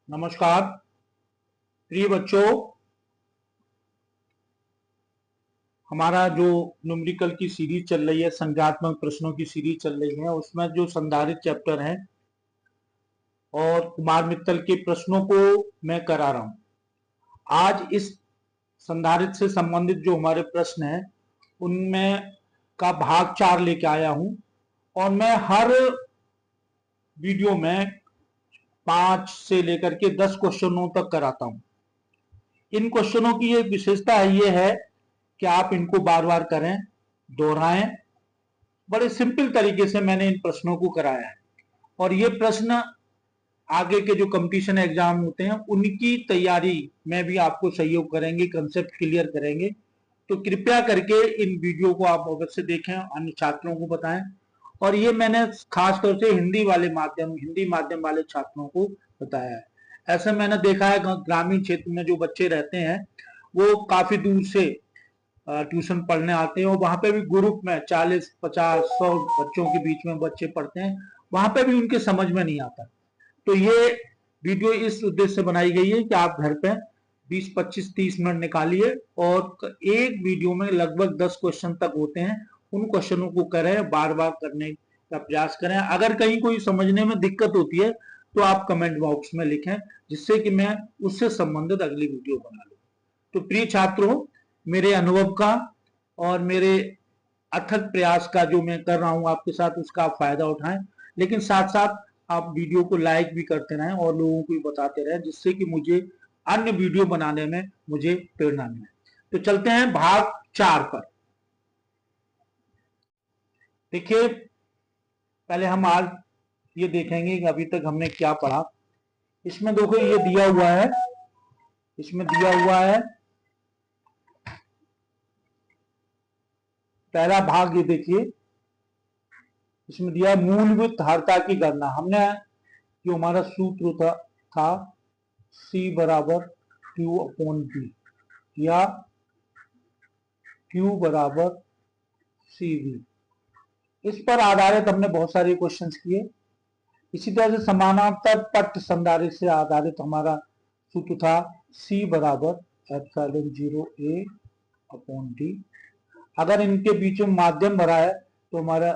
नमस्कार प्रिय बच्चों। हमारा जो न्यूमेरिकल की सीरीज चल रही है, संख्यात्मक प्रश्नों की सीरीज चल रही है, उसमें जो संधारित्र चैप्टर है और कुमार मित्तल के प्रश्नों को मैं करा रहा हूं। आज इस संधारित्र से संबंधित जो हमारे प्रश्न हैं उनमें का भाग 4 लेके आया हूं और मैं हर वीडियो में 5 से लेकर के 10 क्वेश्चनों तक कराता हूं। इन क्वेश्चनों की एक विशेषता ये है कि आप इनको बार बार करें, दोहराएं। बड़े सिंपल तरीके से मैंने इन प्रश्नों को कराया है और ये प्रश्न आगे के जो कंपटीशन एग्जाम होते हैं उनकी तैयारी में भी आपको सहयोग करेंगे, कंसेप्ट क्लियर करेंगे। तो कृपया करके इन वीडियो को आप अवश्य देखें, अन्य छात्रों को बताएं। और ये मैंने खास तौर से हिंदी माध्यम वाले छात्रों को बताया है। ऐसा मैंने देखा है ग्रामीण क्षेत्र में जो बच्चे रहते हैं वो काफी दूर से ट्यूशन पढ़ने आते हैं और वहां पे भी ग्रुप में 40, 50, 100 बच्चों के बीच में बच्चे पढ़ते हैं, वहां पे भी उनके समझ में नहीं आता। तो ये वीडियो इस उद्देश्य से बनाई गई है कि आप घर पे 20, 25, 30 मिनट निकालिए और एक वीडियो में लगभग 10 क्वेश्चन तक होते हैं, उन क्वेश्चनों को करें, बार बार करने का प्रयास करें। अगर कहीं कोई समझने में दिक्कत होती है तो आप कमेंट बॉक्स में लिखें, जिससे कि मैं उससे संबंधित अगली वीडियो बना लूं। तो प्रिय छात्रों, मेरे अनुभव का और मेरे अथक प्रयास का जो मैं कर रहा हूं आपके साथ, उसका आप फायदा उठाएं। लेकिन साथ साथ आप वीडियो को लाइक भी करते रहें और लोगों को भी बताते रहें, जिससे कि मुझे अन्य वीडियो बनाने में मुझे प्रेरणा मिले। तो चलते हैं भाग 4 पर। देखिए, पहले हम आज ये देखेंगे कि अभी तक हमने क्या पढ़ा। इसमें देखो ये दिया हुआ है, इसमें दिया हुआ है पहला भाग। ये देखिए, इसमें दिया मूलभूत धारता की गणना। हमने जो हमारा सूत्र था C बराबर Q अपॉन B या Q बराबर CV, इस पर आधारित हमने बहुत सारे क्वेश्चंस किए। इसी तरह से समानांतर पट्ट संधारित्र से आधारित हमारा सूत्र था C बराबर एप्सिलॉन 0 A अपॉन D। अगर इनके बीच में माध्यम भरा है तो हमारा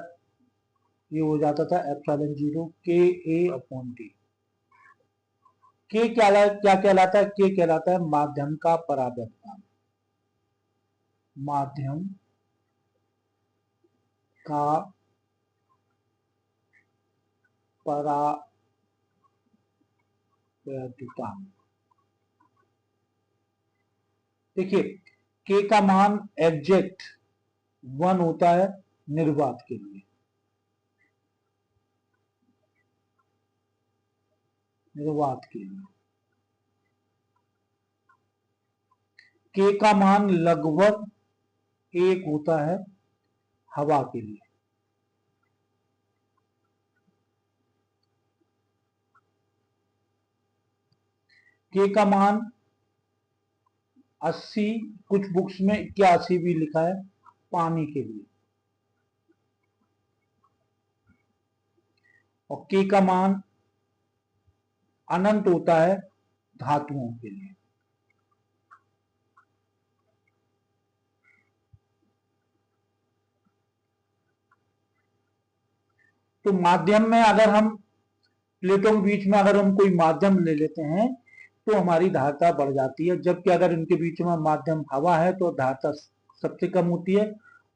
ये हो जाता था epsilon 0 K A upon D। के क्या कहलाता है? के कहलाता है माध्यम का परावर्तन। माध्यम का परावर्तन। देखिए, के का मान एग्जैक्ट 1 होता है निर्वात के लिए। निर्वात के लिए के का मान लगभग 1 होता है हवा के लिए। के का मान 80, कुछ बुक्स में 81 भी लिखा है पानी के लिए। और के का मान अनंत होता है धातुओं के लिए। तो माध्यम में अगर हम प्लेटों के बीच में अगर हम कोई माध्यम ले लेते हैं तो हमारी धारता बढ़ जाती है, जबकि अगर इनके बीच में माध्यम हवा है तो धारता सबसे कम होती है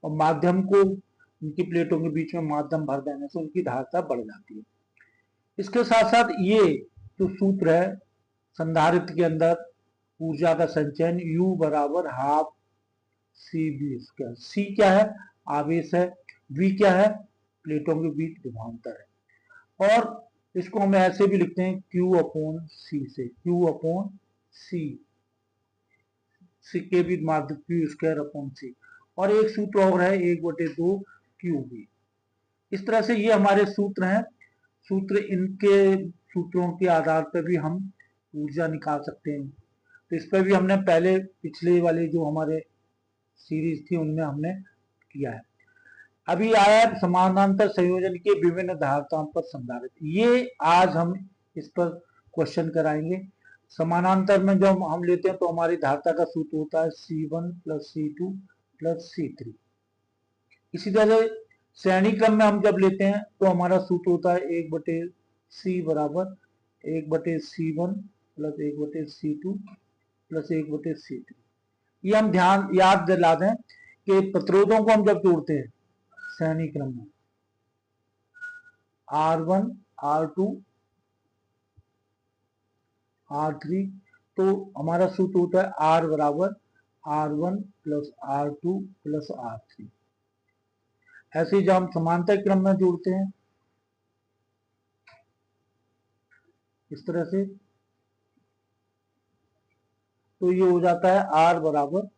और माध्यम को इनकी प्लेटों के बीच में माध्यम भर देने से उनकी धारता बढ़ जाती है। इसके साथ साथ ये जो सूत्र है संधारित्र के अंदर ऊर्जा का संचयन U बराबर हाफ CV स्क्वायर। C क्या है? आवेश है। V क्या है? प्लेटों के बीच विभवांतर है। और इसको हम ऐसे भी लिखते हैं Q अपॉन C से, Q अपॉन C के भी माध्यम Q स्क्वायर अपॉन C। और एक सूत्र और है 1/2 QV। इस तरह से ये हमारे सूत्र हैं। सूत्र, इनके सूत्रों के आधार पर भी हम ऊर्जा निकाल सकते हैं। तो इस पर भी हमने पहले पिछले वाले जो हमारे सीरीज थी उनमें हमने किया है। अभी आया समानांतर संयोजन के विभिन्न धारताओं पर संधारित्र। ये आज हम इस पर क्वेश्चन कराएंगे। समानांतर में जब हम लेते हैं तो हमारी धारता का सूत्र होता है C1 plus C2 plus C3। इसी तरह श्रेणी क्रम में हम जब लेते हैं तो हमारा सूत्र होता है 1/C बराबर 1/C1 plus 1/C2 plus 1/C3। ये हम ध्यान याद दिला दें कि प्रतिरोधों को हम जब जोड़ते हैं श्रेणी क्रम में R1 R2 R3 तो हमारा सूत्र होता है R बराबर R1 plus R2 plus R3। ऐसे ही जब हम समांतर क्रम में जोड़ते हैं इस तरह से तो ये हो जाता है R बराबर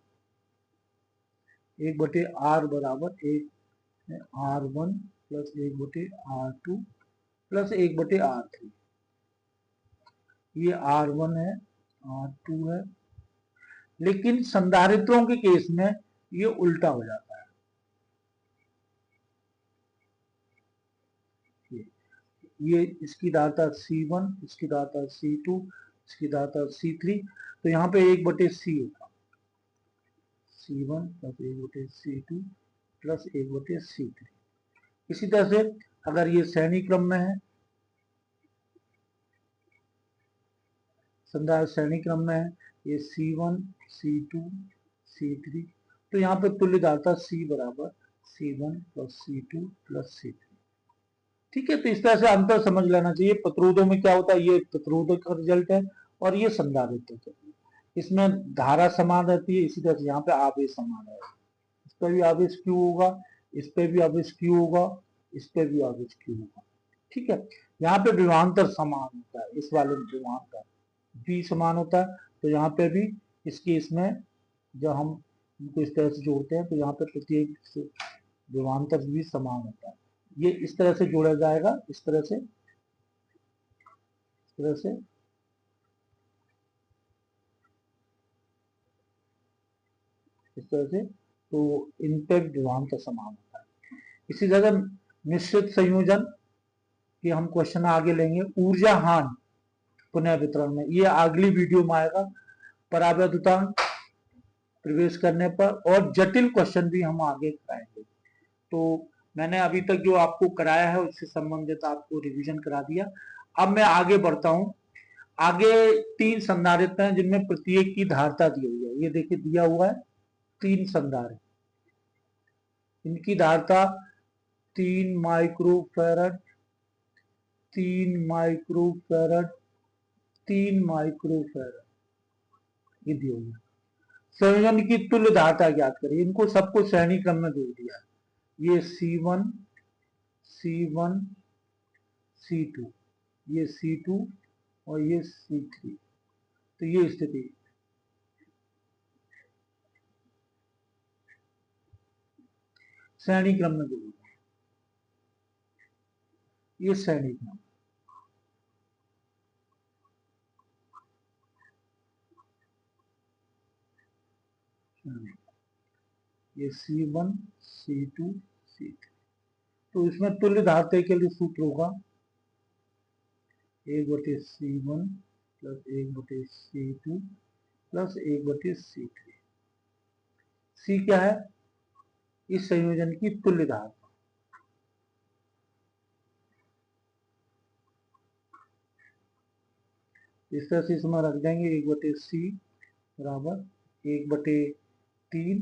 1/R बराबर 1 R1 plus 1/R2 plus 1/R3। ये R1 है R2 है, लेकिन संधारित्रों के केस में ये उल्टा हो जाता है। ये इसकी धारता C1, इसकी धारता C2, इसकी धारता C3, तो यहाँ पे 1/C होगा C1 plus 1/C2 plus 1/C3। इसी तरह से अगर ये श्रेणी क्रम में है, संधारित्र श्रेणी क्रम में है, ये C1 C2 C3, तो यहाँ पे तुल्य धारता C बराबर C1 plus C2 plus C3। ठीक है, तो इस तरह से अंतर समझ लेना चाहिए। प्रतिरोधों में क्या होता है, ये प्रतिरोधक का रिजल्ट है और ये संधारित्र का। इसमें धारा समान रहती है, इसी तरह से यहाँ पे आवेश समान है। इस पर भी आवेश Q होगा, इस पे भी आवेश Q होगा, इस पे भी आवेश Q होगा। ठीक है, यहाँ पे विभवांतर समान होता है, इस वाले में विभवांतर V समान होता है, तो यहाँ पे भी इसके इसमें जब हम इनको इस तरह से जोड़ते हैं तो यहाँ पे प्रत्येक विभवांतर भी समान होता है। ये इस तरह से जोड़ा जाएगा, इस तरह से, इस तरह से, इस तरह से, तो इन पे विभवांतर समान होता है। इसी तरह मिश्रित संयोजन कि हम क्वेश्चन आगे लेंगे। ऊर्जा हानि पुनः वितरण में, ये अगली वीडियो में आएगा। परावैद्युतांक प्रवेश करने पर और जटिल क्वेश्चन भी हम आगे कराएंगे। तो मैंने अभी तक जो आपको कराया है उससे संबंधित आपको रिवीजन करा दिया। अब मैं आगे बढ़ता हूं। आगे 3 संधारित्र हैं जिनमें प्रत्येक की धारता दी हुई है। ये देखिए दिया हुआ है 3 संधारित्र, इनकी धारता 3 माइक्रोफैरड, 3 माइक्रोफैरड, 3 माइक्रोफैरड, ये दी हुई है। संयोजन की तुल्य धारता ज्ञात करिए। इनको सबको श्रेणी क्रम में जोड़ दिया। ये C1 C1 C2, ये C2 और ये C3, तो ये स्थिति श्रेणी क्रम में जोड़ दिया। ये श्रेणी क्रम, ये C1 C2 C3, तो इसमें तुल्य धारता के लिए सूत्र होगा 1/C1 plus 1/C2 plus 1/C3। C क्या है, इस संयोजन की तुल्य धारता। इस तरह से इसमें रख देंगे 1/C बराबर 1/3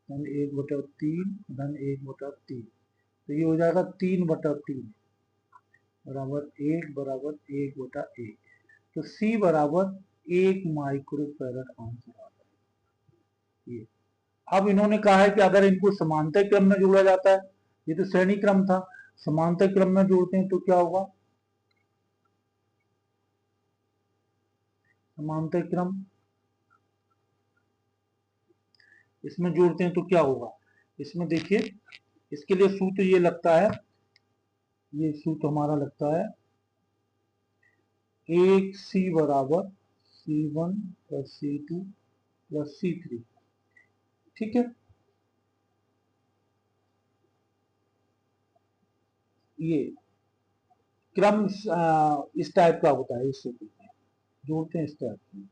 धन 1/3 धन 1/3, तो ये हो जाएगा 3/3 बराबर 1/1/1। तो C बराबर 1 माइक्रोफैरड आंसर आता है ये। अब इन्होंने कहा है कि अगर इनको समांतर क्रम में जोड़ा जाता है, ये तो श्रेणी क्रम था, समांतर क्रम में जोड़ते हैं तो क्या होगा, समांतर क्रम इसमें जोड़ते हैं तो क्या होगा, इसमें देखिए इसके लिए सूत्र ये लगता है, ये सूत्र हमारा लगता है 1C बराबर C1 plus C2 plus C3। ठीक है, ये क्रम इस टाइप का होता है, इससे जोड़ते हैं इस टाइप की।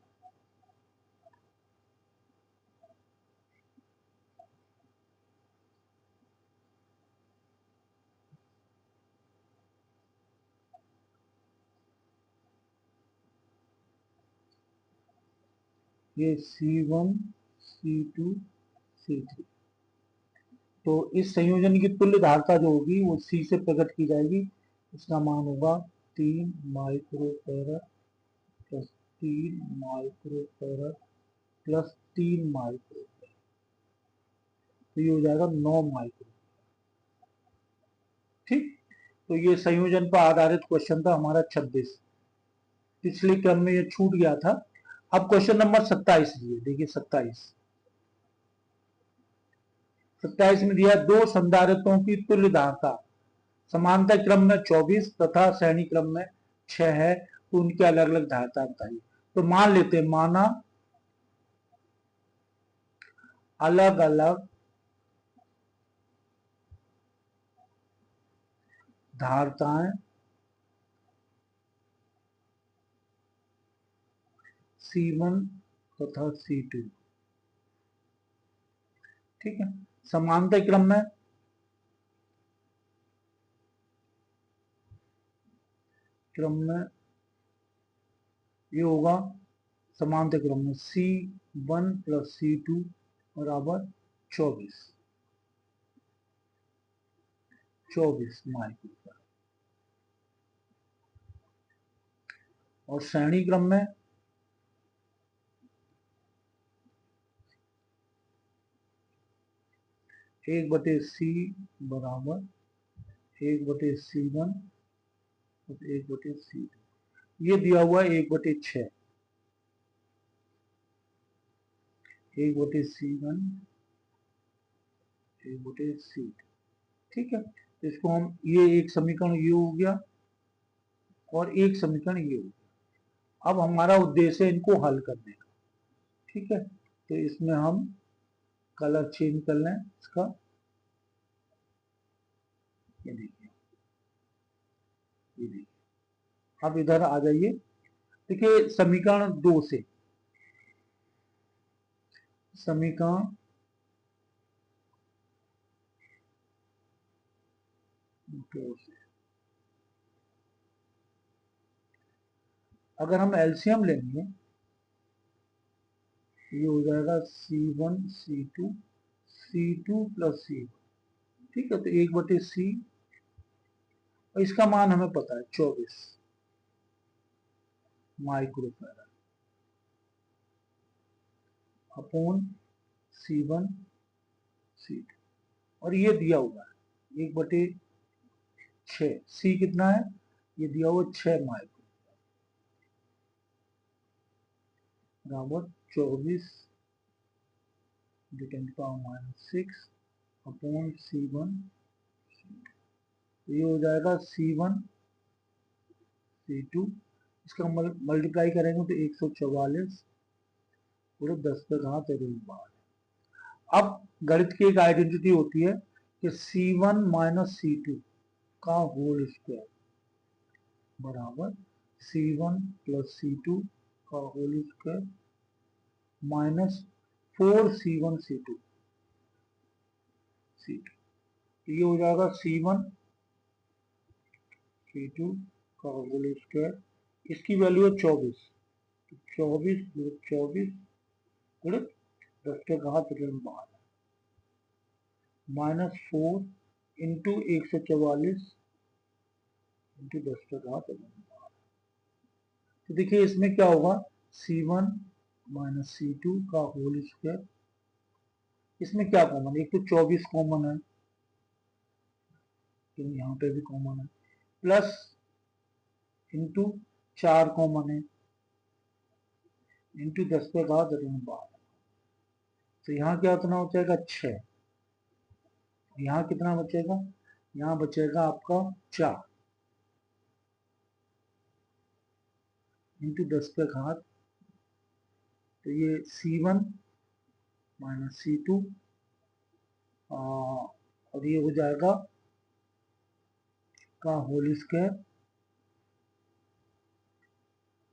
ये C1 C2 C3, तो इस संयोजन की तुल्य धारता जो होगी वो C से प्रकट की जाएगी। इसका मान होगा 3 microfarad plus 3 microfarad plus 3 microfarad, तो ये हो जाएगा 9 माइक्रो। ठीक, तो ये संयोजन पर आधारित क्वेश्चन था हमारा 26। पिछले क्रम में ये छूट गया था। अब क्वेश्चन नंबर 27 लिए, देखिए 27 में दिया दो संधारित्रों की तुल्य धारता समांतर क्रम में 24 तथा श्रेणी क्रम में 6 है, तो उनकी अलग अलग धारता बताइए। तो मान लेते हैं, माना अलग अलग धारताएं C1 तथा C2, ठीक है। समांतर क्रम में ये होगा, समांतर क्रम में C1 प्लस C2 बराबर 24 माइक्रोफैरड, और श्रेणी क्रम में एक बटे C बराबर 1/C1 और 1/C2, ये दिया हुआ है 1/6, 1/C1 1/C2, ठीक है। इसको हम, ये एक समीकरण ये हो गया और एक समीकरण ये हो गया। अब हमारा उद्देश्य है इनको हल करने का, ठीक है। तो इसमें हम कलर चेंज कर लें इसका, ये देखिए, ये देखिए। अब इधर आ जाइए, देखिए समीकरण 2 से, समीकरण 2 से अगर हम एलसीएम लेंगे, ये हो जाएगा C1 C2 C2 plus C1, ठीक है। तो 1/C, और इसका मान हमें पता है 24 माइक्रोफैरड अपॉन C1 C2, और ये दिया हुआ है 1/6, C कितना है, ये दिया हुआ 6 माइक्रो बराबर 24 10⁻⁻6 अपॉन C1, ये हो जाएगा C1 C2, इसका मल्टीप्लाई करेंगे तो 144 पूरे 10 पे घात 12। अब गणित की एक आइडेंटिटी होती है कि C1 माइनस C2 का होल स्क्वायर बराबर C1 प्लस C2 का whole square minus 4C1 C2, ये हो जाएगा C1 C2 का होल स्क्वायर, इसकी वैल्यू है 24, 24 24 गुणित 10 के घात 12 माइनस 4 इंटू 144 इंटू 10 के घात 12। तो देखिए इसमें क्या होगा, C1 माइनस C2 का होल स्क्वायर, इसमें क्या कॉमन है, एक तो 24 कॉमन है, तो यहाँ पे भी कॉमन है, प्लस इंटू 4 कॉमन है, इंटू 10 पे घात 12, तो यहाँ क्या उतना हो जाएगा 6, यहाँ कितना बचेगा, यहाँ बचेगा आपका 4 इंटू 10 पे घात, तो ये C1 माइनस C2 और ये हो जाएगा का होल स्क्वायर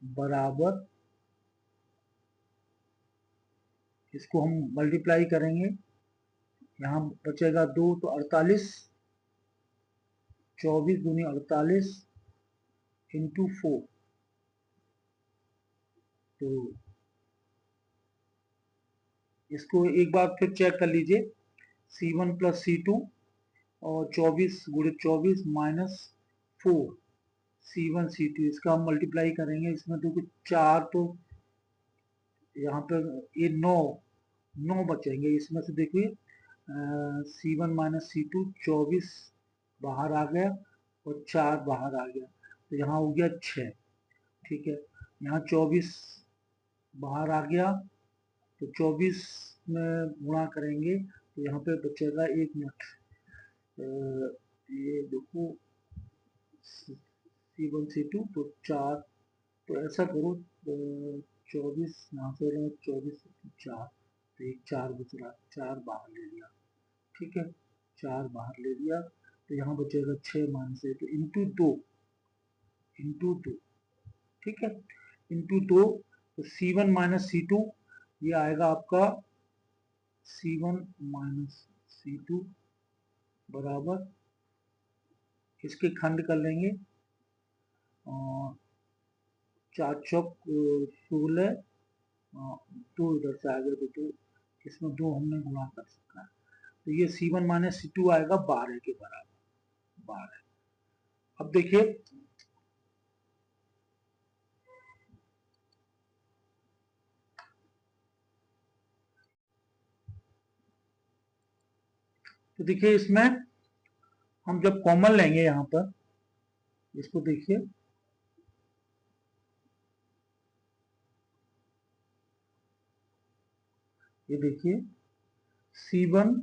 बराबर, इसको हम मल्टीप्लाई करेंगे, यहाँ बचेगा 2 तो 48, 24 दूनी 48 इंटू 4, तो इसको एक बार फिर चेक कर लीजिए, C1 प्लस C2 और 24 गुणित 24 माइनस 4 C1 C2, इसका हम मल्टीप्लाई करेंगे, इसमें तो कुछ 4 तो यहाँ पर ये 9 बचेंगे, इसमें से देखिए C1 माइनस C2 24 बाहर आ गया और 4 बाहर आ गया, तो यहाँ हो गया 6, ठीक है। यहाँ 24 बाहर आ गया, तो 24 में गुणा करेंगे तो यहाँ पे बचेगा, एक मिनट, ये देखो C1 C2 तो 4, तो ऐसा करो 24 यहाँ से 24 4, तो एक 4 बच रहा, 4 बाहर ले लिया, ठीक है, 4 बाहर ले लिया, तो यहाँ बचेगा 6 मान से, तो इंटू 2, ठीक है, इंटू 2, तो C1 माइनस C2 ये आएगा आपका C1 माइनस C2 बराबर, इसके खंड कर लेंगे, 4 चौक 16, 2 इधर से आगे तो 2, इसमें 2 हमने गुणा कर सकता है, तो ये C1 माइनस C2 आएगा 12 के बराबर, 12। अब देखिए तो देखिए इसमें हम जब कॉमन लेंगे यहाँ पर, इसको देखिए, ये देखिए C1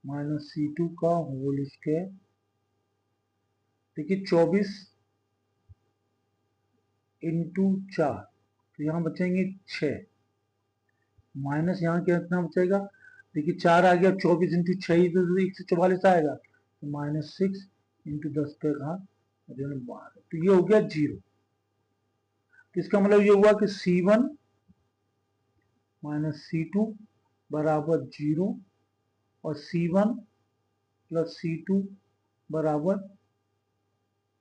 माइनस C2 का होल स्क्वायर, देखिए 24 इंटू 4, तो यहाँ बचेंगे 6, माइनस यहाँ कितना बचेगा, देखिए 4 आ गया, 24 इंटू 6 तो 144 आएगा, तो माइनस 6 इंटू 10 पे घात ऋण 12, तो ये हो गया 0, तो इसका मतलब ये हुआ कि C1 माइनस C2 बराबर 0 और C1 प्लस C2 बराबर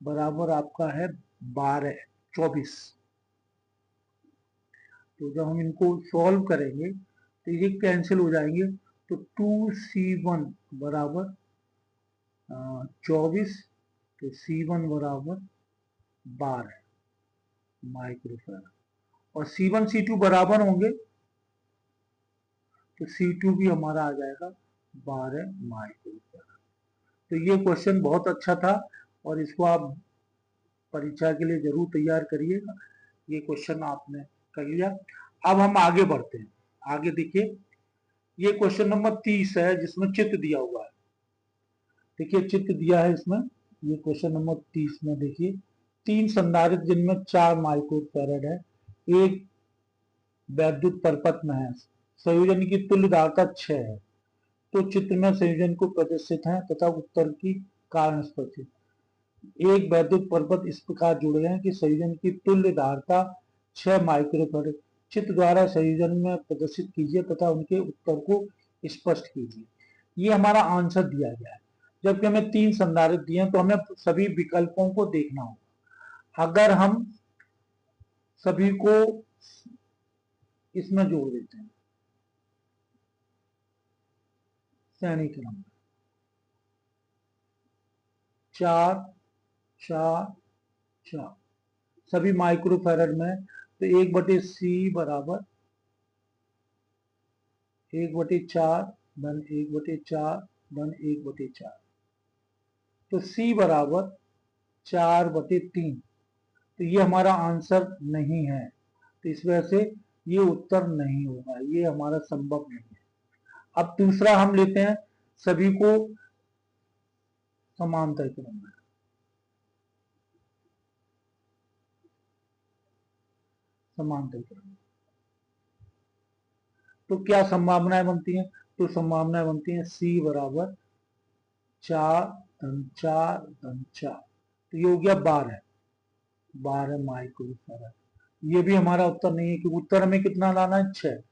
बराबर आपका है 24। तो जब हम इनको सॉल्व करेंगे तो ये कैंसिल हो जाएंगे, तो 2C1 बराबर 24, तो C1 बराबर 12 माइक्रोफैराड, और C1 C2 बराबर होंगे तो C2 भी हमारा आ जाएगा 12 माइक्रोफैराड। तो ये क्वेश्चन बहुत अच्छा था और इसको आप परीक्षा के लिए जरूर तैयार करिएगा। ये क्वेश्चन आपने कर लिया। अब हम आगे बढ़ते हैं। आगे देखिए, ये क्वेश्चन नंबर 30 है जिसमें चित्र दिया हुआ है। देखिए चित्र दिया है इसमें, ये क्वेश्चन नंबर 30 में देखिए 3 संधारित्र जिनमें 4 माइक्रोफैराड है, एक वैद्युत परपथ में है, संयोजन की तुल्य धारता 6 है, तो चित्र में संयोजन को प्रदर्शित है तथा उत्तर की कारण स्पष्ट। एक वैद्युत परपथ इस प्रकार जुड़े हैं कि संयोजन की तुल्य धारता 6 माइक्रोफैराड, चित्र द्वारा संयोजन में प्रदर्शित कीजिए तथा उनके उत्तर को स्पष्ट कीजिए। ये हमारा आंसर दिया गया है। जबकि हमें 3 संधारित्र दिए तो हमें सभी विकल्पों को देखना होगा। अगर हम सभी को इसमें जोड़ देते हैं श्रेणी क्रम में, 4 4 4 सभी माइक्रोफैराड में, तो 1/C बराबर 1/4 धन 1/4 धन 1/4, तो C बराबर 4/3, तो ये हमारा आंसर नहीं है, तो इस वजह से ये उत्तर नहीं होगा, ये हमारा संभव नहीं है। अब दूसरा हम लेते हैं सभी को समांतर क्रम में, समांतर क्रम में, तो क्या संभावनाएं बनती हैं, तो संभावनाएं बनती हैं C बराबर 4 धन 4 धन 4, तो ये हो गया 12, 12 माइक्रोफैराड। ये भी हमारा उत्तर नहीं है क्योंकि उत्तर हमें कितना लाना है, 6।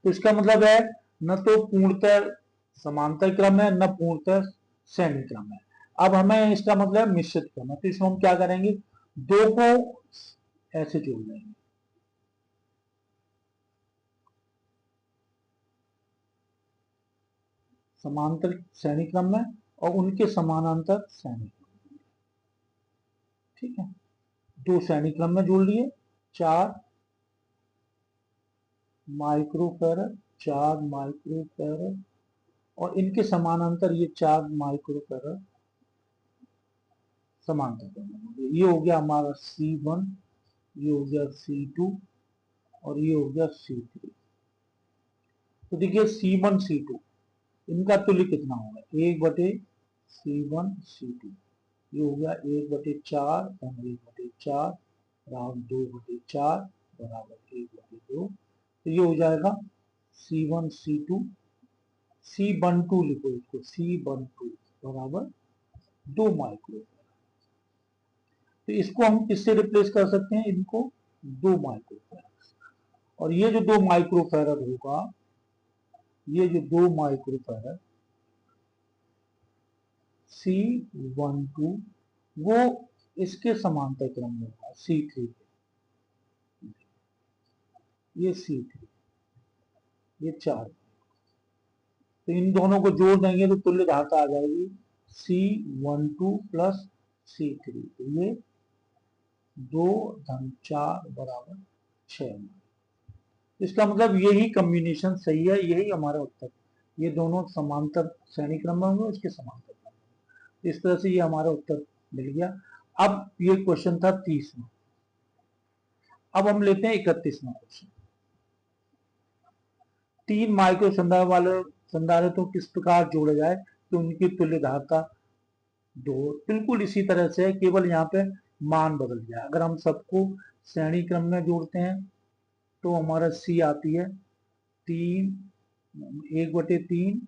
तो इसका मतलब है न तो पूर्णतः समांतर क्रम है न पूर्णतः श्रेणी क्रम है। अब हमें इसका मतलब मिश्रित क्रम है, तो इसमें हम क्या करेंगे, दो को ऐसे जोड़ देंगे, समांतर श्रेणी क्रम में और उनके समानांतर श्रेणी क्रम। ठीक है, दो श्रेणी क्रम में जोड़ लिए, 4 माइक्रोफैराड, 4 माइक्रोफैराड, और इनके समानांतर ये 4 माइक्रोफैराड समांतर क्रम। ये हो गया हमारा C1, ये हो गया C2 और ये हो गया C3। तो देखिए C1 C2 इनका तुल्य कितना होगा, 1/C1 C2। ये हो गया 1/4 और 1/4 बराबर 2/4 बराबर 1/2। तो ये हो जाएगा C1 C2, C12 लिखो इसको, C12 बराबर 2 माइक्रो। तो इसको हम किससे रिप्लेस कर सकते हैं, इनको 2 माइक्रोफैराड। और ये जो 2 माइक्रोफैराड होगा, ये जो 2 माइक्रोफैराड C12 वो इसके समांतर क्रम में होगा, C3। ये C3, ये 4। तो इन दोनों को जोड़ देंगे तो तुल्य धाता आ जाएगी C12 प्लस C3। तो ये 2 धन 4 बराबर 6। इसका मतलब यही कम्बिनेशन सही है, यही हमारा उत्तर। ये दोनों समांतर श्रेणी क्रम में होंगे, इसके समांतर क्रम में। इस तरह से ये हमारा उत्तर मिल गया। अब ये क्वेश्चन था 30वां। अब हम लेते हैं 31वां क्वेश्चन। 3 माइक्रो संधारित्र वाले संधारित्रों किस प्रकार जोड़े जाए तो उनकी तुल्य धारता 2। बिल्कुल इसी तरह से, केवल यहाँ पे मान बदल गया। अगर हम सबको श्रेणी क्रम में जोड़ते हैं तो हमारा C आती है 3, 1/3,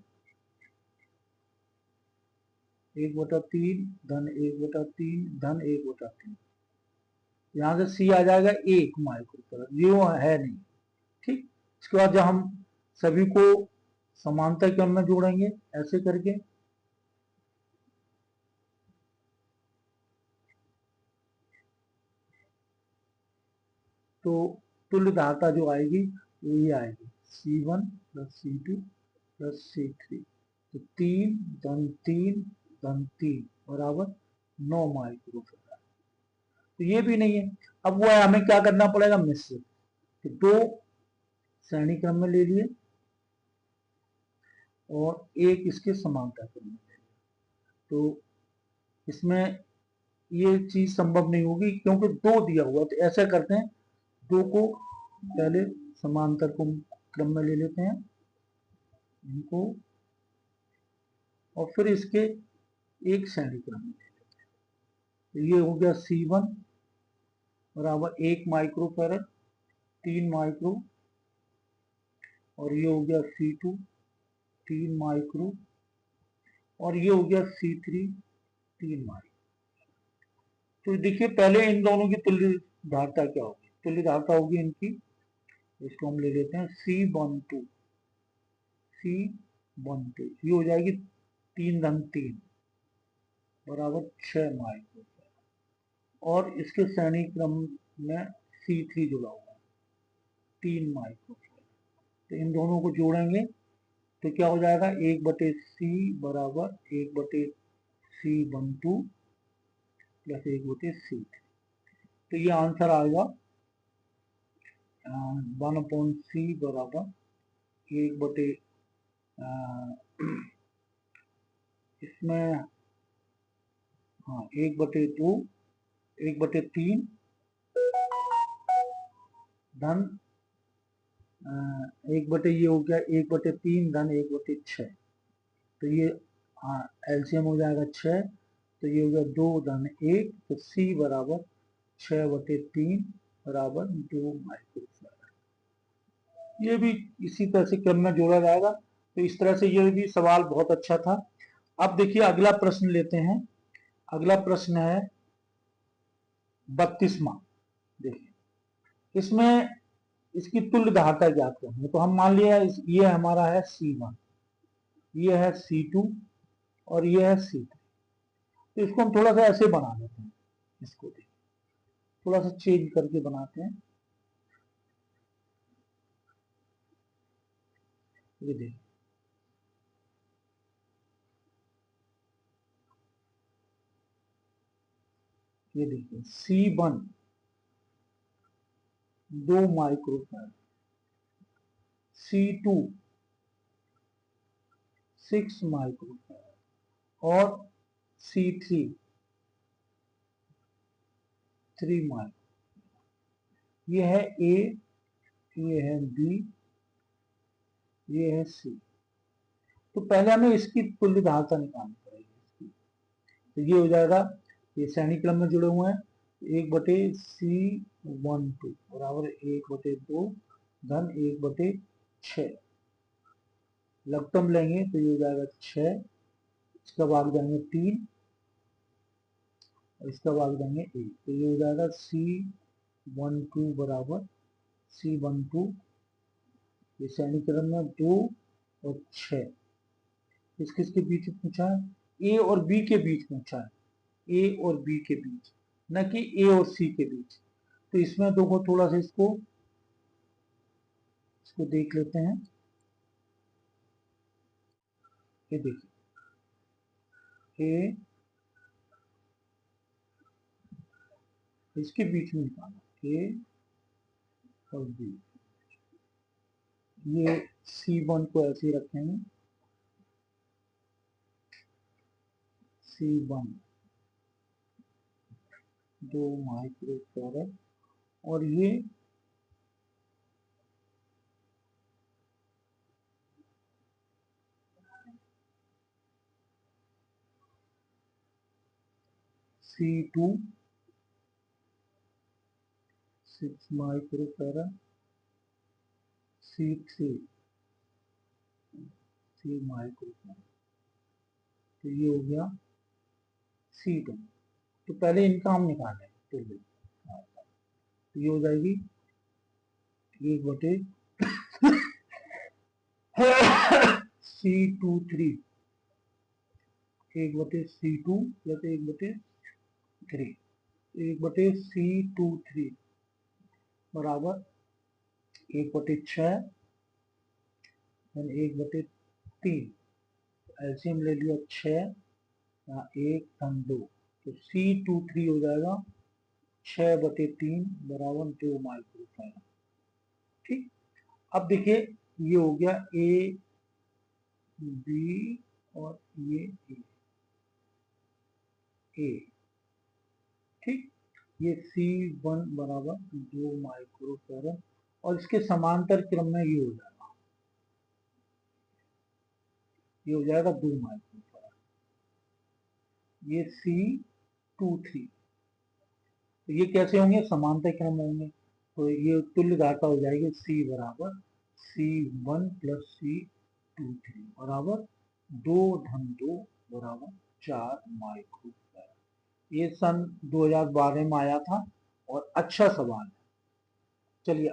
1/3 धन 1/3 धन 1/3। यहां से C आ जाएगा 1 माइक्रोफैराड, ये है नहीं। ठीक, इसके बाद जब हम सभी को समांतर क्रम में जोड़ेंगे ऐसे करके, तो तुल्य धारता जो आएगी वो ये आएगी C1 plus C2 plus C3। तो 3 धन 3 धन 3 बराबर 9 माइक्रोफैराड। तो ये भी नहीं है। अब वो है, हमें क्या करना पड़ेगा, मिश्रित। तो 2 श्रेणी क्रम में ले लिए और एक इसके समांतर क्रम में ले लिए। तो इसमें ये चीज संभव नहीं होगी क्योंकि 2 दिया हुआ। तो ऐसा करते हैं, 2 को पहले समांतर क्रम में ले लेते हैं इनको, और फिर इसके एक श्रेणी क्रम में ले लेते हैं। तो ये हो गया C1 बराबर 1 माइक्रोफैराड, 3 माइक्रो, और ये हो गया C2 3 माइक्रो, और ये हो गया C3 3 माइक्रो। तो देखिए पहले इन दोनों की तुल्य धारता क्या होगी, तुल्य धारता होगी इनकी, इसको हम ले लेते हैं C12, ये हो जाएगी 3 धन 3 बराबर 6 माइक्रो, और इसके श्रेणी क्रम में C3 जुड़ा हुआ है 3 माइक्रो। तो इन दोनों को जोड़ेंगे तो क्या हो जाएगा, 1/C बराबर 1/C12 प्लस 1/C। तो ये आंसर आएगा 1/C बराबर 1/, इसमें हाँ 1/2, 1/3 धन 1/, ये हो गया 1/3 धन 1/6। तो ये एलसीएम हो जाएगा 6। तो ये हो गया 2 धन 1। तो C बराबर 6/3 बराबर 2 माइक्रोफैराड। ये भी इसी तरह से क्रम में जोड़ा जाएगा। तो इस तरह से ये भी सवाल बहुत अच्छा था। अब देखिए अगला प्रश्न लेते हैं। अगला प्रश्न है 32वां। देखिए इसमें इसकी तुल्य धारता ज्ञात करनी है, तो हम मान लिया ये हमारा है C1, ये है C2 और ये है C3। तो इसको हम थोड़ा सा ऐसे बना लेते हैं, इसको देखिए थोड़ा सा चेंज करके बनाते हैं। ये देखिए ये देखिए C1 2 माइक्रोफैराड, C2 6 माइक्रोफैराड और C3 3 माइक्रो। ये है A, ये है B, ये है C। तो पहले हमें इसकी तुल्य धारता निकालनी पड़ेगी इसकी। तो ये हो जाएगा, ये श्रेणी क्रम में जुड़े हुए हैं, 1/C12 बराबर 1/2 धन 1/6। लघुत्तम लेंगे तो ये हो जाएगा 6, इसका भाग देंगे 3 और इसका भाग देंगे 1, तो ये हो जाएगा C12 बराबर C12, ये श्रेणी क्रम में 2 और 6। किस किस के बीच पूछा है? ए और बी के बीच पूछा है, ए और बी के बीच, न कि ए और सी के बीच। तो इसमें देखो थोड़ा सा इसको देख लेते हैं। ये देखिए ए, इसके बीच में निकालना ए और बी। ये C1 को ऐसे ही रखेंगे, C1 2 माइक्रोफैराड और ये C2 6 माइक्रोफैराड, C3 3 माइक्रोफैराड। तो ये हो गया C2। तो पहले इनका हम निकालें, तो ये हो जाएगी 1/C23, 1/C2 प्लस 1/3, 1/C23 बराबर 1/6 1/3। एलसीएम ले लिया 6 या 1 धन 2, तो C23 हो जाएगा 6/3 बराबर 2 माइक्रोफैराड। ठीक, अब देखिए ये हो गया ए बी और ये ए। ठीक, ये C1 बराबर 2 माइक्रोफैराड और इसके समांतर क्रम में ये हो जाएगा, ये हो जाएगा 2 माइक्रोफैराड। ये C23, तो ये कैसे होंगे? समांतर क्रम होंगे, तो ये तुल्य धारता हो जाएगी C बराबर C1 प्लस C23 बराबर 2 धन 2 बराबर 4 माइक्रोफैराड। ये सन 2012 में आया था और अच्छा सवाल है। चलिए